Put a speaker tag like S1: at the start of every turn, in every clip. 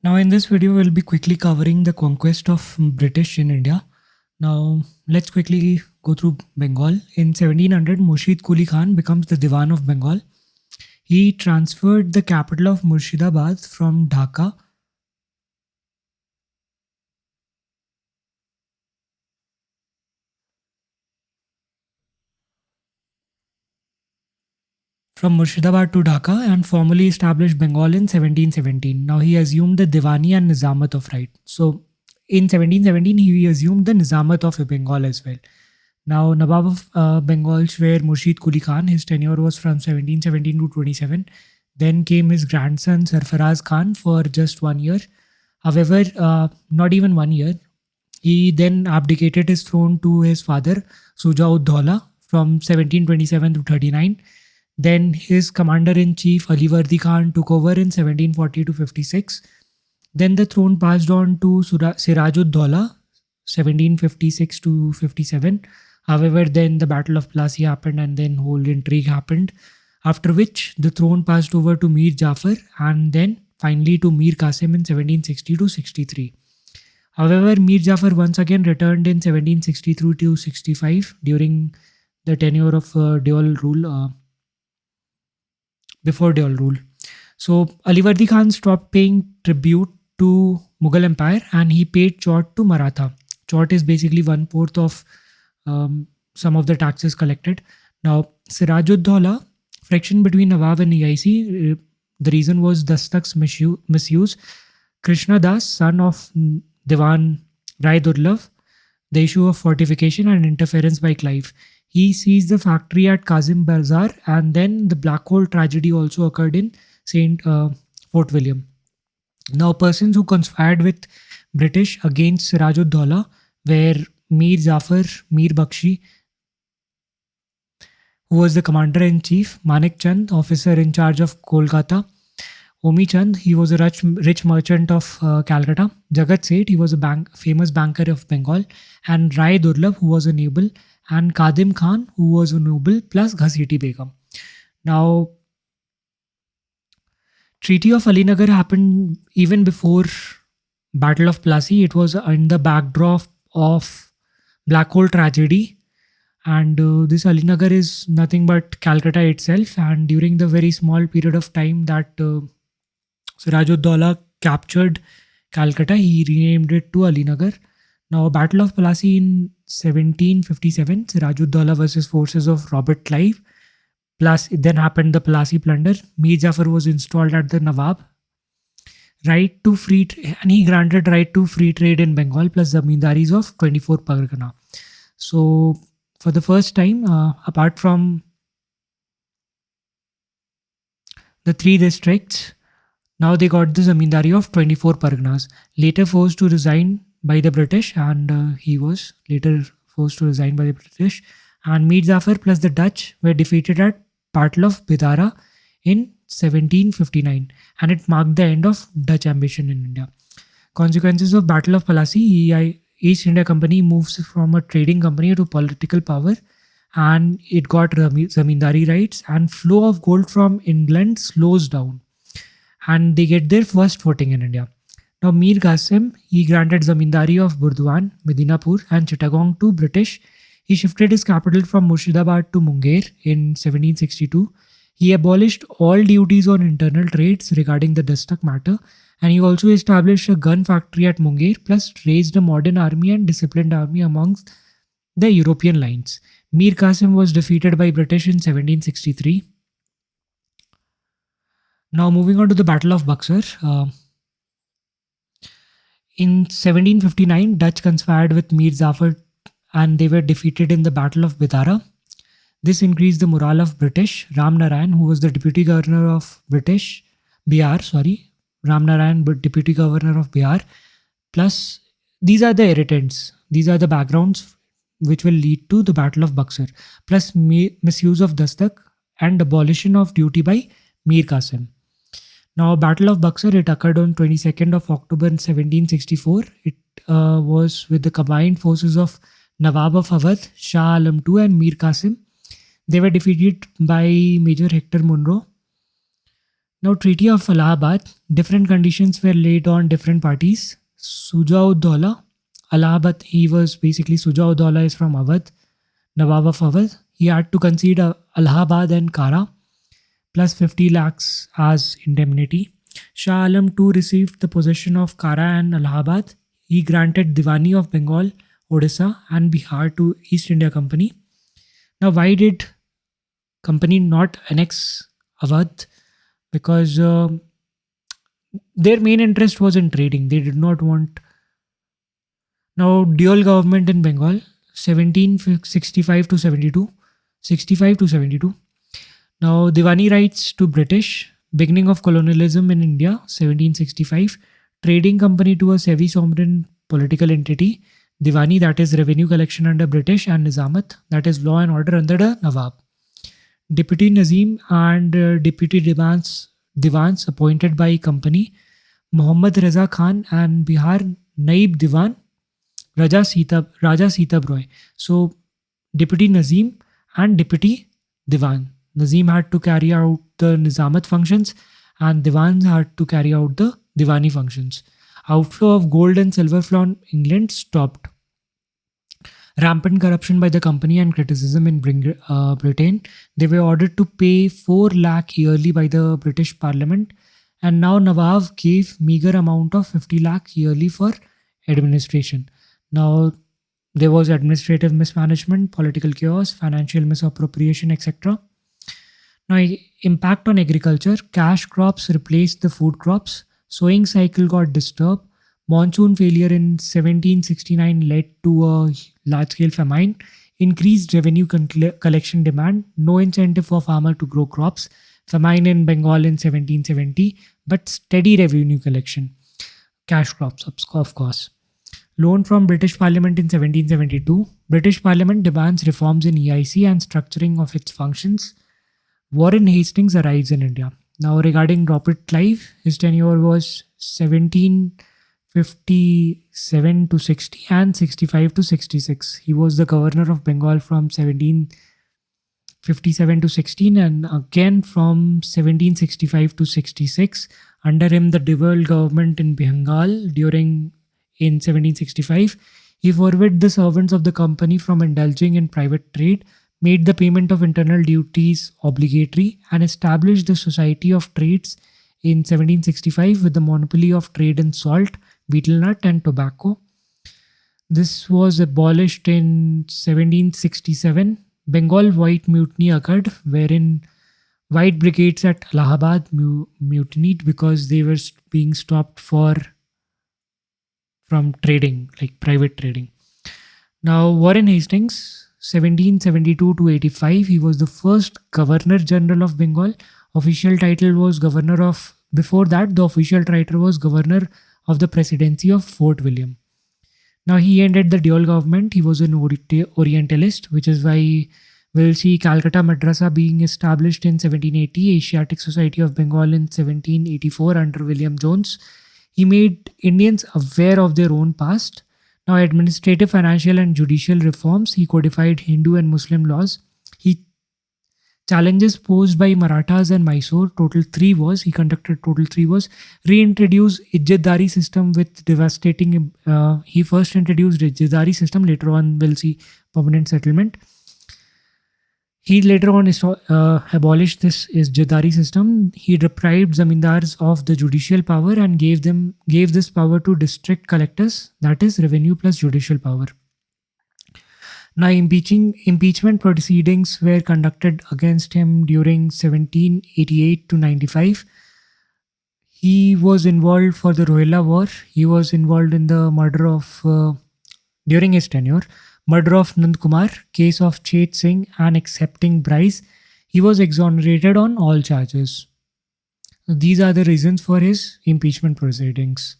S1: Now, in this video, we'll be quickly covering the conquest of British in India. Now, let's quickly go through Bengal. In 1700, Murshid Quli Khan becomes the Diwan of Bengal. He transferred the capital of Murshidabad from Dhaka to Dhaka and formally established Bengal in 1717. Now, he assumed the Diwani and Nizamat of right. So, in 1717, he assumed the Nizamat of Bengal as well. Now, Nawab of Bengal were Murshid Quli Khan. His tenure was from 1717 to 27. Then came his grandson Sarfaraz Khan for just 1 year. However, not even 1 year. He then abdicated his throne to his father, Suja-ud-Dawla, from 1727 to 39. Then his commander-in-chief Alivardi Khan took over in 1740 to 56. Then the throne passed on to Siraj-ud-Dawla, 1756 to 57. However, then the Battle of Plassey happened and then whole intrigue happened. After which the throne passed over to Mir Jafar and then finally to Mir Qasim in 1760 to 63. However, Mir Jafar once again returned in 1763 to 65 during the tenure of Deol rule, before Deol rule. So Alivardi Khan stopped paying tribute to Mughal Empire and he paid Chaut to Maratha. Chaut is basically 1/4 of some of the taxes collected. Now, Siraj-ud-Dawla, friction between Nawab and EIC, the reason was Dastak's misuse. Krishna Das, son of Diwan Rai Durlab, the issue of fortification and interference by Clive. He seized the factory at Kazim Bazaar, and then the Black Hole tragedy also occurred in Saint Fort William. Now, persons who conspired with British against Siraj-ud-Dawla were Mir Jafar, Mir Bakshi, who was the commander-in-chief, Manik Chand, officer in charge of Kolkata, Omi Chand, he was a rich merchant of Calcutta, Jagat Seth, he was a famous banker of Bengal, and Rai Durlab, who was a noble, and Kadim Khan, who was a noble, plus Ghasiti Begum. Now, Treaty of Alinagar happened even before Battle of Plassey. It was in the backdrop of Black Hole tragedy, and this Alinagar is nothing but Calcutta itself. And during the very small period of time that Siraj-ud-Dawla captured Calcutta, he renamed it to Alinagar. Now, Battle of Plassey in 1757, Siraj-ud-Dawla versus forces of Robert Clive. Plus, it then happened the Plassey plunder. Mir Jafar was installed at the Nawab. Right to free, and he granted right to free trade in Bengal plus zamindaris of 24 Pargana. So, for the first time, apart from the 3 districts, now they got the zamindari of 24 Parganas. Later forced to resign by the British, and he was later forced to resign by the British. And Mir Jafar plus the Dutch were defeated at Battle of Bidara in 1759, and it marked the end of Dutch ambition in India. Consequences of Battle of Plassey: East India Company moves from a trading company to political power, and it got zamindari rights, and flow of gold from England slows down, and they get their first footing in India. Now, Mir Qasim, he granted zamindari of Burdwan, Medinapur, and Chittagong to British. He shifted his capital from Murshidabad to Munger in 1762. He abolished all duties on internal trades regarding the Dastak matter, and he also established a gun factory at Munger, plus raised a modern army and disciplined army amongst the European lines. Mir Qasim was defeated by British in 1763. Now, moving on to the Battle of Buxar. In 1759, Dutch conspired with Mir Jafar and they were defeated in the Battle of Bidara. This increased the morale of British. Ram Narayan, who was the deputy governor of Ram Narayan, deputy governor of Bihar. Plus, these are the irritants. These are the backgrounds which will lead to the Battle of Buxar. Plus, misuse of Dastak and abolition of duty by Mir Qasim. Now, Battle of Buxar, it occurred on 22nd of October 1764. It was with the combined forces of Nawab of Awadh, Shah Alam II and Mir Qasim. They were defeated by Major Hector Munro. Now, Treaty of Allahabad, different conditions were laid on different parties. Sujauddaulah, Allahabad, he was basically Sujauddaulah is from Awadh, Nawab of Awadh. He had to concede Allahabad and Kara plus 50 lakhs as indemnity. Shah Alam too received the possession of Kara and Allahabad. He granted Diwani of Bengal, Odisha, and Bihar to East India Company. Now, why did company not annex Awadh? Because their main interest was in trading. They did not want. Now, dual government in Bengal, 1765 to 72. 65 to 72. Now, Diwani rights to British, beginning of colonialism in India, 1765. Trading company to a semi-sovereign political entity, Diwani, that is revenue collection under British, and Nizamat, that is law and order under the Nawab. Deputy Nazim and Deputy Divans appointed by company, Muhammad Raza Khan and Bihar Naib Diwan, Raja Sita Roy. So, Deputy Nazim and Deputy Diwan. Nazim had to carry out the Nizamat functions and Diwan had to carry out the Diwani functions. Outflow of gold and silver from England stopped. Rampant corruption by the company and criticism in Britain. They were ordered to pay 4 lakh yearly by the British Parliament, and now Nawab gave meager amount of 50 lakh yearly for administration. Now there was administrative mismanagement, political chaos, financial misappropriation, etc. Now, impact on agriculture. Cash crops replaced the food crops. Sowing cycle got disturbed. Monsoon failure in 1769 led to a large-scale famine. Increased revenue collection demand. No incentive for farmer to grow crops. Famine in Bengal in 1770, but steady revenue collection. Cash crops, of course. Loan from British Parliament in 1772. British Parliament demands reforms in EIC and structuring of its functions. Warren Hastings arrives in India. Now, regarding Robert Clive, his tenure was 1757 to 60 and 65 to 66. He was the governor of Bengal from 1757 to 16 and again from 1765 to 66. Under him, the dual government in Bengal in 1765. He forbade the servants of the company from indulging in private trade, made the payment of internal duties obligatory, and established the Society of Trades in 1765 with the monopoly of trade in salt, betel nut, and tobacco. This was abolished in 1767. Bengal White Mutiny occurred, wherein white brigades at Allahabad mutinied because they were being stopped from trading, like private trading. Now, Warren Hastings, 1772 to 85, he was the first Governor General of Bengal. Official title was Governor of, before that, the official title was Governor of the Presidency of Fort William. Now, he ended the dual government. He was an Orientalist, which is why we'll see Calcutta Madrasa being established in 1780, Asiatic Society of Bengal in 1784 under William Jones. He made Indians aware of their own past. Now, administrative, financial, and judicial reforms. He codified Hindu and Muslim laws. He challenges posed by Marathas and Mysore. He conducted total 3 wars. Reintroduced Ijjatdari system with devastating. He first introduced Ijjatdari system. Later on, we'll see permanent settlement. He later on abolished this Ijjatdari system. He deprived zamindars of the judicial power and gave this power to district collectors, that is revenue plus judicial power. Now, impeachment proceedings were conducted against him during 1788 to 95. He was involved for the Rohilla War. He was involved in the murder of, during his tenure, murder of Nand Kumar, case of Chet Singh, and accepting bribes. He was exonerated on all charges. These are the reasons for his impeachment proceedings.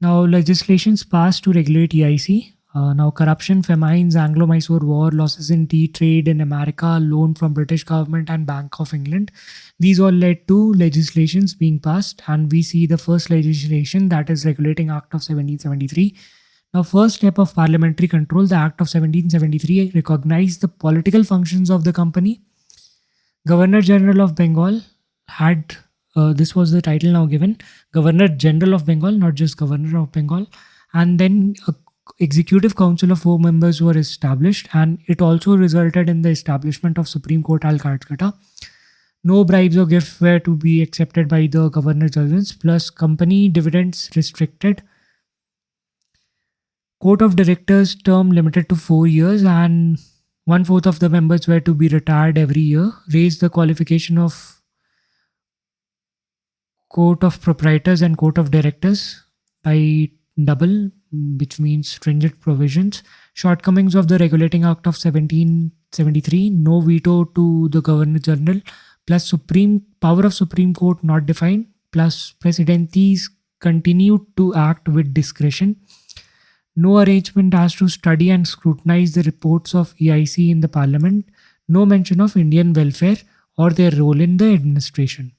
S1: Now, legislations passed to regulate EIC. Now, corruption, famines, Anglo-Mysore War, losses in tea trade in America, loan from British government and Bank of England. These all led to legislations being passed, and we see the first legislation, that is Regulating Act of 1773. Now, first step of parliamentary control, the Act of 1773 recognized the political functions of the company. Governor General of Bengal had this was the title now given, Governor General of Bengal, not just Governor of Bengal. And then a executive council of 4 members were established, and it also resulted in the establishment of Supreme Court al Calcutta. No bribes or gifts were to be accepted by the governor generals, plus company dividends restricted. Court of directors term limited to 4 years, and one fourth of the members were to be retired every year. Raised the qualification of court of proprietors and court of directors by double, which means stringent provisions. Shortcomings of the Regulating Act of 1773, no veto to the Governor General, plus supreme power of Supreme Court not defined, plus presidencies continued to act with discretion. No arrangement as to study and scrutinize the reports of EIC in the Parliament. No mention of Indian welfare or their role in the administration.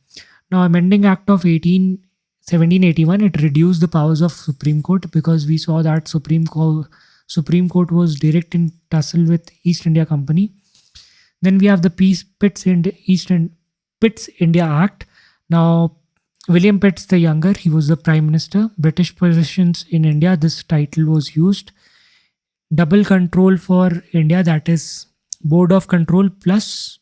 S1: Now, Amending Act of 1781, it reduced the powers of Supreme Court, because we saw that Supreme Court was direct in tussle with East India Company. Then we have the Peace Pitt's India Act. Now, William Pitts the Younger, he was the Prime Minister. British possessions in India, this title was used. Double control for India, that is Board of Control plus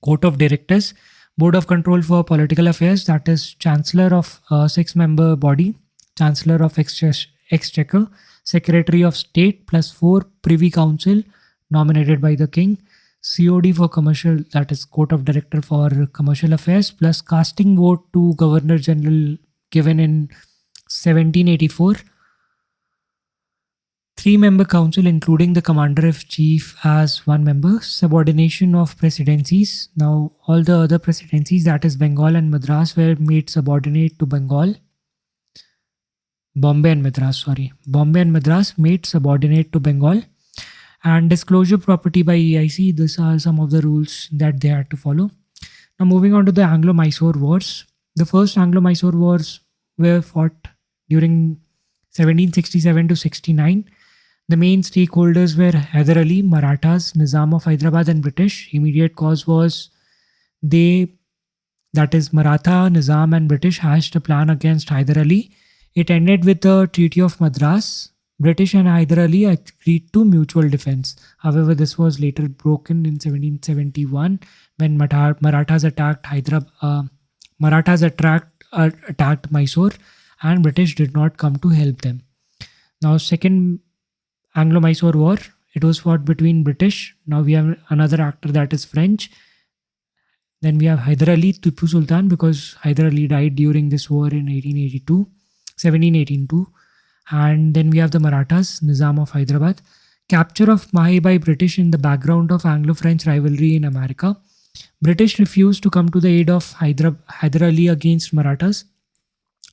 S1: Court of Directors. Board of Control for Political Affairs, that is Chancellor of a 6 member body, Chancellor of Exchequer, Secretary of State plus 4 Privy Council nominated by the King. COD for commercial, that is Court of Director for Commercial Affairs, plus casting vote to Governor General given in 1784. 3 member council, including the commander in chief as 1 member. Subordination of presidencies. Now, all the other presidencies, that is Bengal and Madras, were made subordinate to Bengal. Bombay and Madras made subordinate to Bengal. And disclosure property by EIC, these are some of the rules that they had to follow. Now, moving on to the Anglo-Mysore Wars. The first Anglo-Mysore Wars were fought during 1767 to 69. The main stakeholders were Hyder Ali, Marathas, Nizam of Hyderabad, and British. Immediate cause was that is Maratha, Nizam, and British hatched a plan against Hyder Ali. It ended with the Treaty of Madras. British and Hyder Ali agreed to mutual defense. However, this was later broken in 1771 when Marathas attacked Mysore, and British did not come to help them. Now, second Anglo-Mysore War, it was fought between British. Now we have another actor, that is French. Then we have Hyder Ali, Tipu Sultan, because Hyder Ali died during this war in 1782. And then we have the Marathas, Nizam of Hyderabad. Capture of Mahe by British in the background of Anglo-French rivalry in America. British refused to come to the aid of Hyder Ali against Marathas.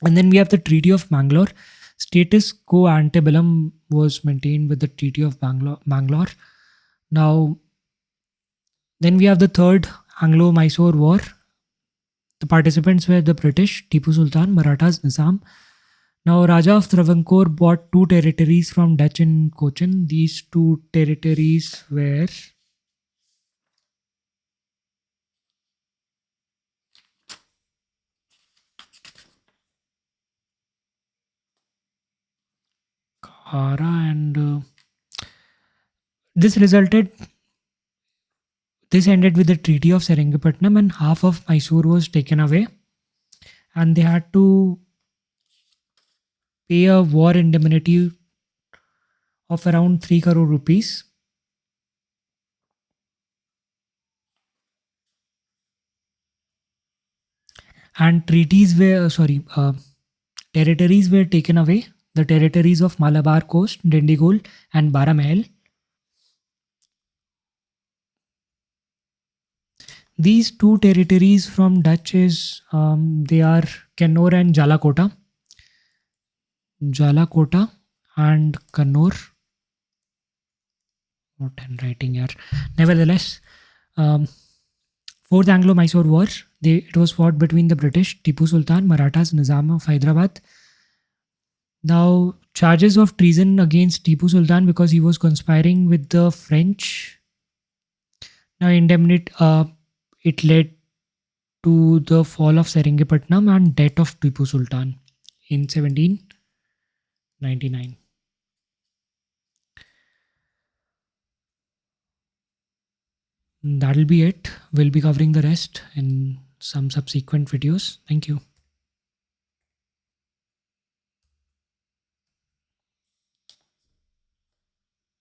S1: And then we have the Treaty of Mangalore. Status quo ante bellum was maintained with the Treaty of Mangalore. Now, then we have the third Anglo-Mysore War. The participants were the British, Tipu Sultan, Marathas, Nizam. Now, Raja of Travancore bought 2 territories from Dutch in Cochin. These 2 territories were Kara, and this ended with the Treaty of Seringapatam, and half of Mysore was taken away, and they had to pay a war indemnity of around 3 crore rupees. And territories were taken away. The territories of Malabar Coast, Dindigul, and Baramahal. These 2 territories from Dutch they are Kannur and Jalakota. And Kannur. What handwriting here. Nevertheless, Fourth Anglo-Mysore War, it was fought between the British, Tipu Sultan, Marathas, Nizam of Hyderabad. Now, charges of treason against Tipu Sultan because he was conspiring with the French. Now, it led to the fall of Seringapatam and death of Tipu Sultan in 1799. That'll be it. We'll be covering the rest in some subsequent videos. Thank you.